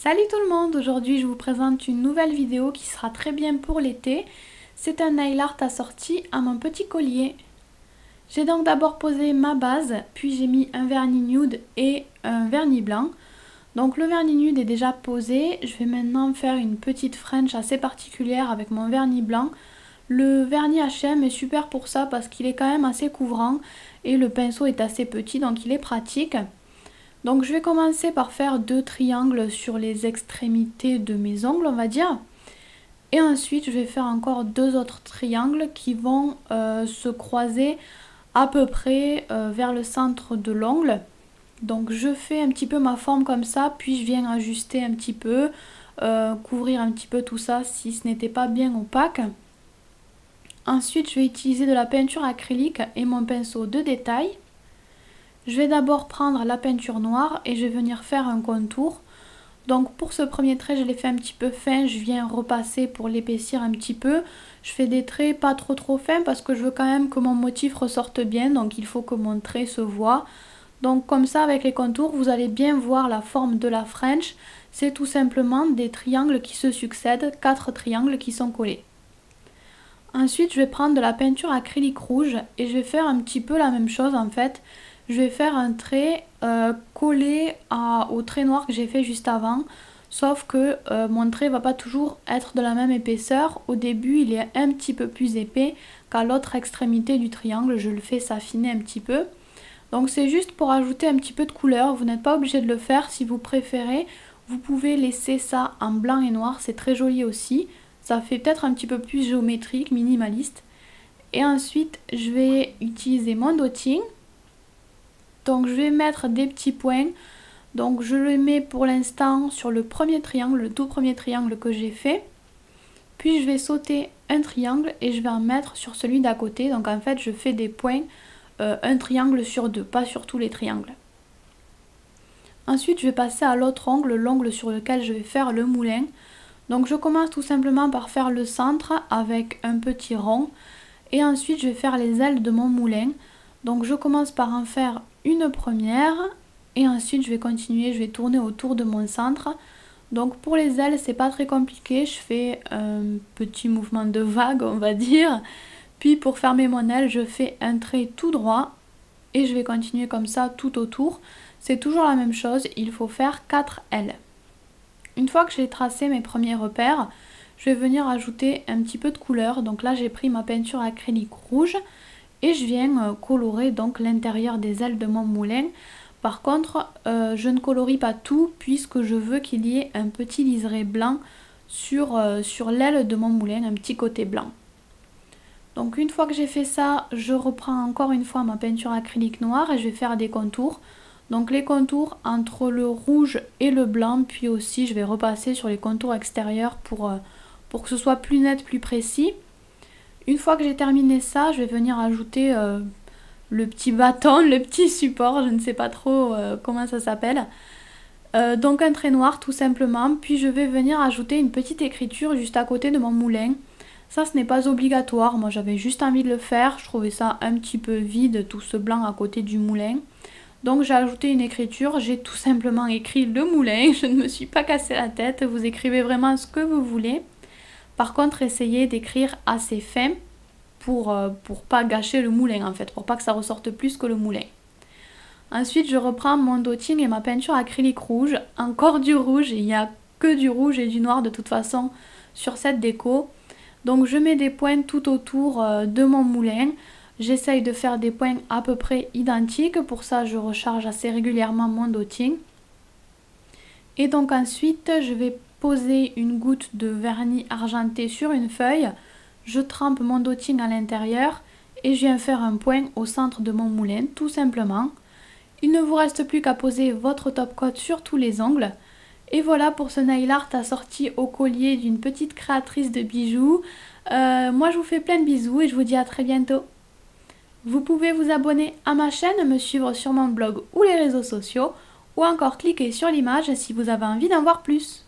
Salut tout le monde, aujourd'hui je vous présente une nouvelle vidéo qui sera très bien pour l'été. C'est un nail art assorti à mon petit collier. J'ai donc d'abord posé ma base, puis j'ai mis un vernis nude et un vernis blanc. Donc le vernis nude est déjà posé, je vais maintenant faire une petite French assez particulière avec mon vernis blanc. Le vernis H&M est super pour ça parce qu'il est quand même assez couvrant et le pinceau est assez petit donc il est pratique. Donc je vais commencer par faire 2 triangles sur les extrémités de mes ongles, on va dire. Et ensuite je vais faire encore 2 autres triangles qui vont se croiser à peu près vers le centre de l'ongle. Donc je fais un petit peu ma forme comme ça, puis je viens ajuster un petit peu, couvrir un petit peu tout ça si ce n'était pas bien opaque. Ensuite je vais utiliser de la peinture acrylique et mon pinceau de détail. Je vais d'abord prendre la peinture noire et je vais venir faire un contour. Donc pour ce premier trait, je l'ai fait un petit peu fin, je viens repasser pour l'épaissir un petit peu. Je fais des traits pas trop fins parce que je veux quand même que mon motif ressorte bien, donc il faut que mon trait se voit. Donc comme ça, avec les contours, vous allez bien voir la forme de la French. C'est tout simplement des triangles qui se succèdent, 4 triangles qui sont collés. Ensuite, je vais prendre de la peinture acrylique rouge et je vais faire un petit peu la même chose en fait. Je vais faire un trait collé au trait noir que j'ai fait juste avant, sauf que mon trait va pas toujours être de la même épaisseur. Au début il est un petit peu plus épais qu'à l'autre extrémité du triangle, je le fais s'affiner un petit peu. Donc c'est juste pour ajouter un petit peu de couleur, vous n'êtes pas obligé de le faire. Si vous préférez, vous pouvez laisser ça en blanc et noir, c'est très joli aussi. Ça fait peut-être un petit peu plus géométrique, minimaliste. Et ensuite je vais utiliser mon dotting. Donc je vais mettre des petits points, donc je le mets pour l'instant sur le premier triangle, le tout premier triangle que j'ai fait. Puis je vais sauter un triangle et je vais en mettre sur celui d'à côté, donc en fait je fais des points, un triangle sur deux, pas sur tous les triangles. Ensuite je vais passer à l'autre ongle, l'ongle sur lequel je vais faire le moulin. Donc je commence tout simplement par faire le centre avec un petit rond et ensuite je vais faire les ailes de mon moulin. Donc je commence par en faire une première et ensuite je vais continuer, je vais tourner autour de mon centre. Donc pour les ailes c'est pas très compliqué, je fais un petit mouvement de vague on va dire. Puis pour fermer mon aile je fais un trait tout droit et je vais continuer comme ça tout autour. C'est toujours la même chose, il faut faire 4 ailes. Une fois que j'ai tracé mes premiers repères, je vais venir ajouter un petit peu de couleur. Donc là j'ai pris ma peinture acrylique rouge. Et je viens colorer donc l'intérieur des ailes de mon moulin. Par contre, je ne colorie pas tout puisque je veux qu'il y ait un petit liseré blanc sur l'aile de mon moulin, un petit côté blanc. Donc une fois que j'ai fait ça, je reprends encore une fois ma peinture acrylique noire et je vais faire des contours. Donc les contours entre le rouge et le blanc, puis aussi je vais repasser sur les contours extérieurs pour que ce soit plus net, plus précis. Une fois que j'ai terminé ça, je vais venir ajouter le petit bâton, le petit support, je ne sais pas trop comment ça s'appelle. Donc un trait noir tout simplement, puis je vais venir ajouter une petite écriture juste à côté de mon moulin. Ça ce n'est pas obligatoire, moi j'avais juste envie de le faire, je trouvais ça un petit peu vide tout ce blanc à côté du moulin. Donc j'ai ajouté une écriture, j'ai tout simplement écrit le moulin, je ne me suis pas cassé la tête, vous écrivez vraiment ce que vous voulez. Par contre, essayez d'écrire assez fin pour pas gâcher le moulin en fait, pour pas que ça ressorte plus que le moulin. Ensuite, je reprends mon dotting et ma peinture acrylique rouge, encore du rouge, il n'y a que du rouge et du noir de toute façon sur cette déco. Donc je mets des points tout autour de mon moulin, j'essaye de faire des points à peu près identiques, pour ça je recharge assez régulièrement mon dotting. Et donc ensuite, je vais poser une goutte de vernis argenté sur une feuille, je trempe mon dotting à l'intérieur et je viens faire un point au centre de mon moulin tout simplement. Il ne vous reste plus qu'à poser votre top coat sur tous les ongles. Et voilà pour ce nail art assorti au collier d'une petite créatrice de bijoux. Moi je vous fais plein de bisous et je vous dis à très bientôt. Vous pouvez vous abonner à ma chaîne, me suivre sur mon blog ou les réseaux sociaux, ou encore cliquer sur l'image si vous avez envie d'en voir plus.